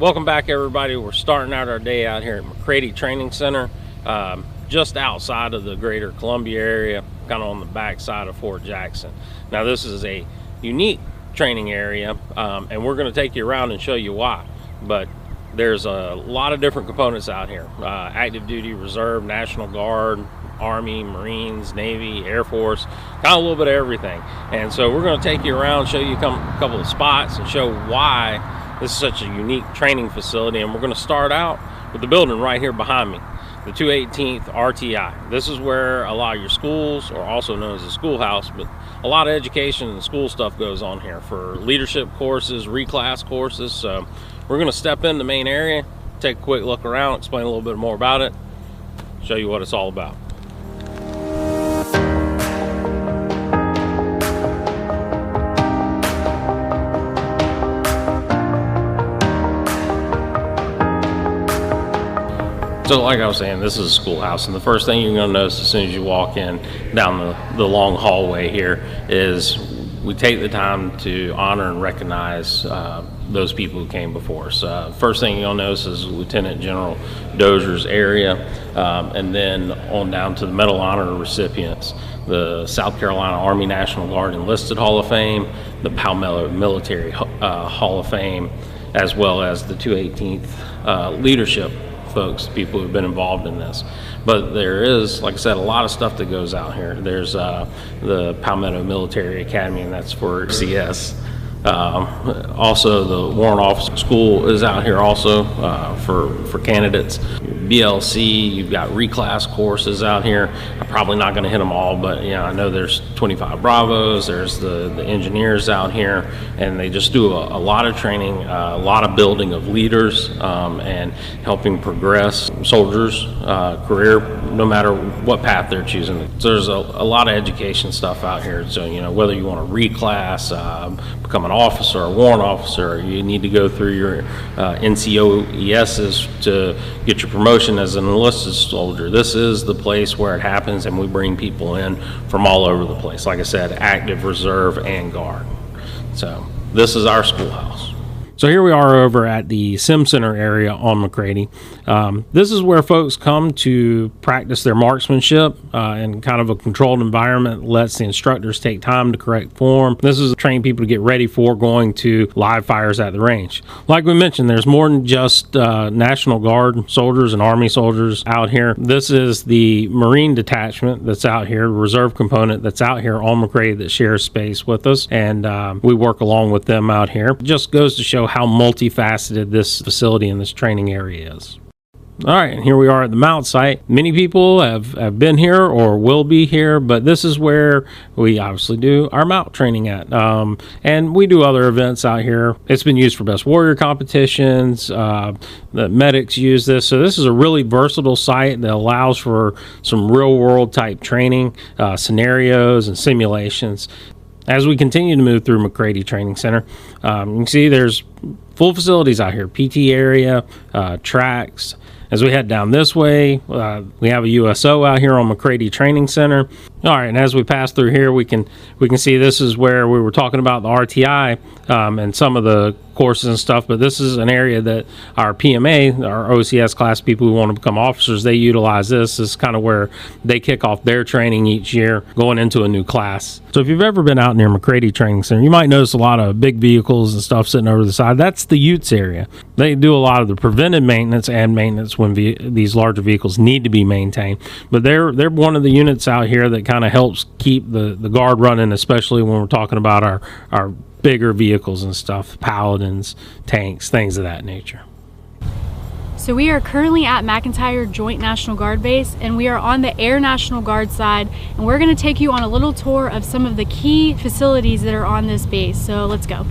Welcome back, everybody. We're starting out our day out here at McCrady Training Center, just outside of the greater Columbia area, kind of on the back side of Fort Jackson. Now, this is a unique training area, and we're going to take you around and show you why. But there's a lot of different components out here: active duty, reserve, National Guard, Army, Marines, Navy, Air Force, kind of a little bit of everything. And so we're going to take you around, show you a couple of spots, and show why this is such a unique training facility. And we're going to start out with the building right here behind me, the 218th RTI. This is where a lot of your schools, or also known as the schoolhouse, but a lot of education and school stuff goes on here for leadership courses, reclass courses. So we're going to step in the main area, take a quick look around, explain a little bit more about it, show you what it's all about. So like I was saying, this is a schoolhouse, and the first thing you're going to notice as soon as you walk in down the long hallway here is we take the time to honor and recognize those people who came before us. First thing you'll notice is Lieutenant General Dozier's area, and then on down to the Medal of Honor recipients, the South Carolina Army National Guard Enlisted Hall of Fame, the Palmetto Military Hall of Fame, as well as the 218th leadership folks, people who've been involved in this. But there is, like I said, a lot of stuff that goes out here. There's the Palmetto Military Academy, and that's for CS. Also, the Warrant Officer School is out here also for candidates. BLC, you've got reclass courses out here. I'm probably not going to hit them all, but I know there's 25 Bravos, there's the engineers out here, and they just do a lot of training, a lot of building of leaders, and helping progress soldiers' career, no matter what path they're choosing. So there's a lot of education stuff out here. So whether you want to reclass, become an officer, a warrant officer, you need to go through your NCOESs to get your promotion as an enlisted soldier. This is the place where it happens, and we bring people in from all over the place. Like I said, active, reserve, and guard. So this is our schoolhouse. So here we are over at the Sim Center area on McCrady. This is where folks come to practice their marksmanship in kind of a controlled environment, lets the instructors take time to correct form. This is to train people to get ready for going to live fires at the range. Like we mentioned, there's more than just National Guard soldiers and Army soldiers out here. This is the Marine detachment that's out here, reserve component that's out here on McCrady that shares space with us, and we work along with them out here. It just goes to show how multifaceted this facility and this training area is. All right, and here we are at the mount site. Many people have been here or will be here, but this is where we obviously do our mount training at. And we do other events out here. It's been used for best warrior competitions. The medics use this. So this is a really versatile site that allows for some real world type training, scenarios and simulations. As we continue to move through McCrady Training Center, you can see there's full facilities out here, PT area, tracks. As we head down this way, we have a USO out here on McCrady Training Center. All right, and as we pass through here, we can see this is where we were talking about the RTI and some of the courses and stuff, but this is an area that our PMA, our OCS class people who want to become officers, they utilize this. This is kind of where they kick off their training each year going into a new class. So if you've ever been out near McCrady Training Center, you might notice a lot of big vehicles and stuff sitting over the side. That's the Utes area. They do a lot of the preventive maintenance and maintenance when these larger vehicles need to be maintained, but they're one of the units out here that kind of helps keep the guard running, especially when we're talking about our bigger vehicles and stuff, paladins, tanks, things of that nature. So we are currently at McEntire Joint National Guard Base, and we are on the Air National Guard side, and we're going to take you on a little tour of some of the key facilities that are on this base. So let's go.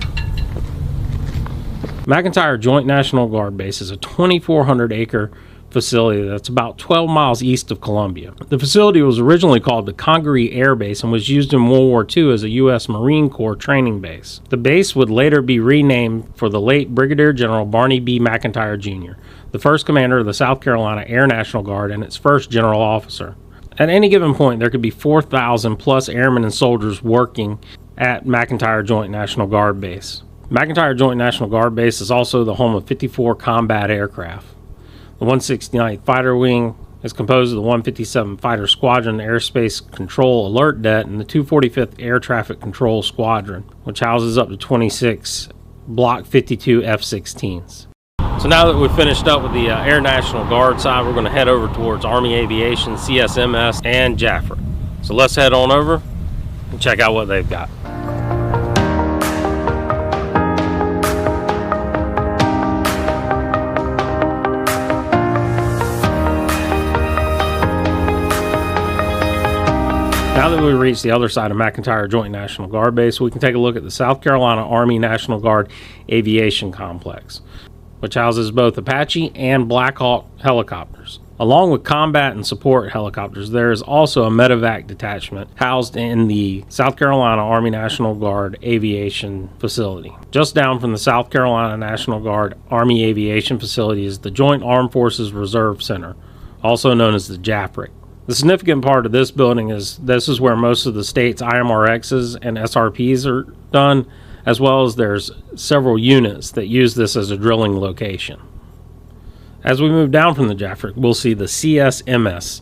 McEntire Joint National Guard Base is a 2,400 acre facility that's about 12 miles east of Columbia. The facility was originally called the Congaree Air Base and was used in World War II as a U.S. Marine Corps training base. The base would later be renamed for the late Brigadier General Barney B. McEntire Jr., the first commander of the South Carolina Air National Guard and its first general officer. At any given point, there could be 4,000 plus airmen and soldiers working at McEntire Joint National Guard Base. McEntire Joint National Guard Base is also the home of 54 combat aircraft. The 169th Fighter Wing is composed of the 157 Fighter Squadron Airspace Control Alert Det and the 245th Air Traffic Control Squadron, which houses up to 26 Block 52 F-16s. So now that we've finished up with the Air National Guard side, we're going to head over towards Army Aviation, CSMS, and Jaffrey. So let's head on over and check out what they've got. Now that we've reached the other side of McEntire Joint National Guard Base, we can take a look at the South Carolina Army National Guard Aviation Complex, which houses both Apache and Black Hawk helicopters. Along with combat and support helicopters, there is also a medevac detachment housed in the South Carolina Army National Guard Aviation Facility. Just down from the South Carolina National Guard Army Aviation Facility is the Joint Armed Forces Reserve Center, also known as the JAFRIC. The significant part of this building is this is where most of the state's IMRXs and SRPs are done, as well as there's several units that use this as a drilling location. As we move down from the JAFRIC, we'll see the CSMS.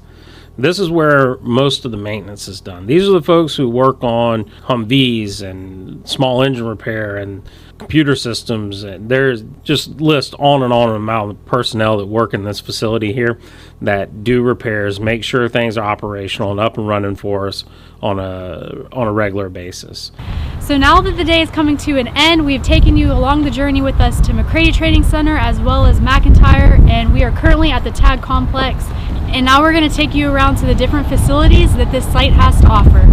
This is where most of the maintenance is done. These are the folks who work on Humvees and small engine repair and computer systems. And there's just list on and on amount of personnel that work in this facility here that do repairs, make sure things are operational and up and running for us on a regular basis. So now that the day is coming to an end, we've taken you along the journey with us to McCrady Training Center as well as McEntire, and we are currently at the TAG complex. And now we're going to take you around to the different facilities that this site has to offer.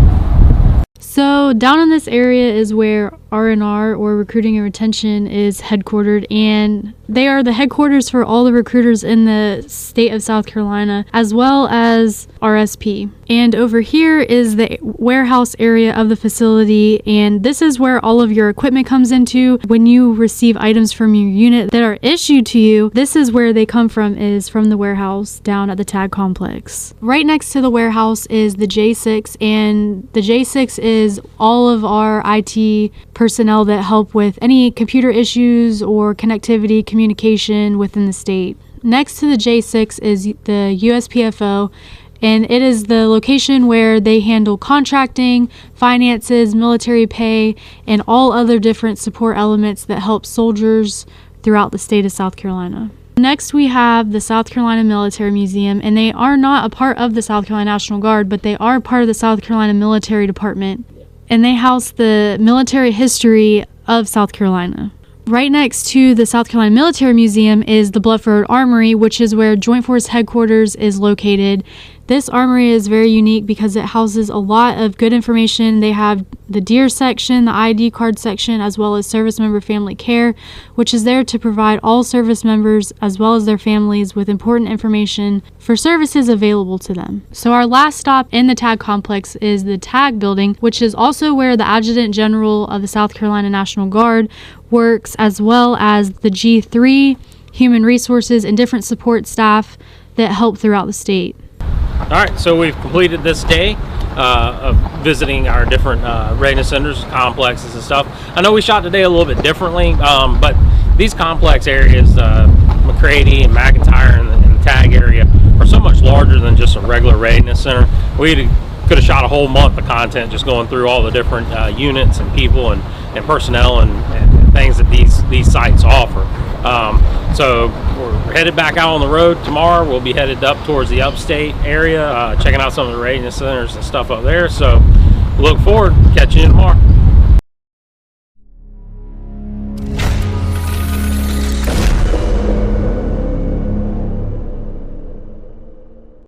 So down in this area is where R&R, or Recruiting and Retention, is headquartered, and they are the headquarters for all the recruiters in the state of South Carolina, as well as RSP. And over here is the warehouse area of the facility, and this is where all of your equipment comes into. When you receive items from your unit that are issued to you, this is where they come from, is from the warehouse down at the TAG complex. Right next to the warehouse is the J6, and the J6 is all of our IT personnel that help with any computer issues or connectivity communication within the state. Next to the J6 is the USPFO, and it is the location where they handle contracting, finances, military pay, and all other different support elements that help soldiers throughout the state of South Carolina. Next, we have the South Carolina Military Museum, and they are not a part of the South Carolina National Guard, but they are part of the South Carolina Military Department, and they house the military history of South Carolina. Right next to the South Carolina Military Museum is the Bluff Road Armory, which is where Joint Force Headquarters is located. This armory is very unique because it houses a lot of good information. They have the DEER section, the ID card section, as well as Service Member Family Care, which is there to provide all service members as well as their families with important information for services available to them. So our last stop in the TAG complex is the TAG building, which is also where the Adjutant General of the South Carolina National Guard works, as well as the G3, Human Resources, and different support staff that help throughout the state. All right, so we've completed this day of visiting our different readiness centers, complexes, and stuff. I know we shot today a little bit differently, but these complex areas, McCrady and McEntire and the TAG area, are so much larger than just a regular readiness center. We could have shot a whole month of content just going through all the different units and people and personnel and things that these sites offer. So we're headed back out on the road tomorrow. We'll be headed up towards the upstate area, checking out some of the readiness centers and stuff up there. So look forward to catching you tomorrow.